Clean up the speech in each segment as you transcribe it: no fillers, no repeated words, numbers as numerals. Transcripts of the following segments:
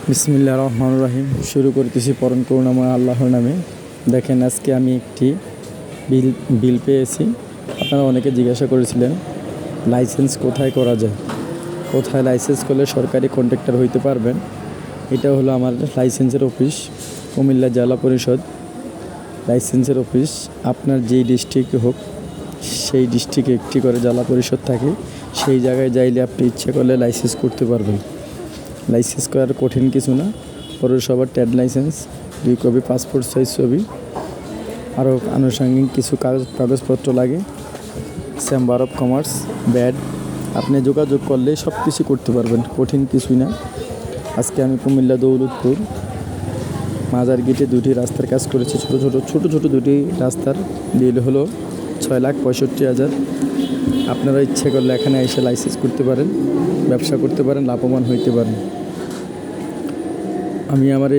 বিসমিল্লাহির রহমানির রহিম। শুরু করতেছি পরম করুণাময় আল্লাহর নামে। দেখেন, আজকে আমি একটি বিল পেয়েছি। আপনারা অনেকে জিজ্ঞাসা করেছিলেন লাইসেন্স কোথায় করা যায়, কোথায় লাইসেন্স করলে সরকারি কন্ট্রাক্টর হইতে পারবেন। এটা হলো আমার লাইসেন্সের অফিস, কুমিল্লা জেলা পরিষদ লাইসেন্সের অফিস। আপনার যেই ডিস্ট্রিক্টে হোক, সেই ডিস্ট্রিক্টে একটি করে জেলা পরিষদ থাকে। সেই জায়গায় যাইলে আপনি ইচ্ছে করলে লাইসেন্স করতে পারবেন। লাইসেন্স করার কঠিন কিছু না। পৌরসভার trade licence, 2 copy passport size ছবি, আরও আনুষঙ্গিক কিছু কাগজপত্র লাগে। চেম্বার অফ কমার্স, ব্যাড, আপনি যোগাযোগ করলে সব কিছু করতে পারবেন, কঠিন কিছুই না। আজকে আমি কুমিল্লা দৌলতপুর মাজার গেটে 2টি রাস্তার কাজ করেছি। ছোট ছোট 2টি রাস্তার বিল হলো 6,65,000। আপনারা ইচ্ছে করলে এখানে এসে লাইসেন্স করতে পারেন, ব্যবসা করতে পারেন, লাভবান হইতে পারেন। আমি আমার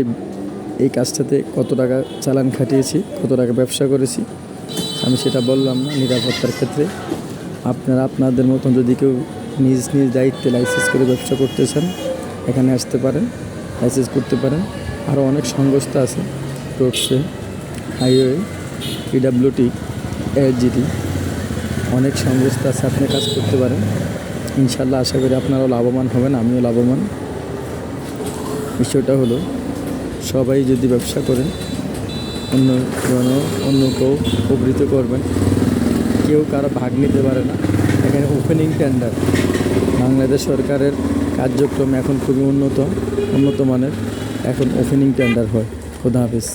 এই কাজটাতে কত টাকা চালান খাটিয়েছি, কত টাকা ব্যবসা করেছি, আমি সেটা বললাম না। নিরাপত্তার ক্ষেত্রে আপনারা আপনাদের মতন যদি কেউ নিজ দায়িত্বে লাইসেন্স করে ব্যবসা করতে চান, এখানে আসতে পারেন, লাইসেন্স করতে পারেন। আরও অনেক সংস্থা আছে, রোডসে, হাইওয়ে, পিডাব্লিউটি, এসজিটি, অনেক সংস্থা আছে। আপনি কাজ করতে পারেন। ইনশাল্লাহ আশা করি আপনারাও লাভবান হবেন, আমিও লাভবান। বিষয়টা হলো, সবাই যদি ব্যবসা করেন, অন্য কেউ উপকৃত করবেন। কেউ কারো ভাগ নিতে পারে না। এখানে ওপেনিং টেন্ডার, বাংলাদেশ সরকারের কার্যক্রম এখন খুবই উন্নত মানের। এখন ওপেনিং টেন্ডার হয়। খোদা হাফেজ।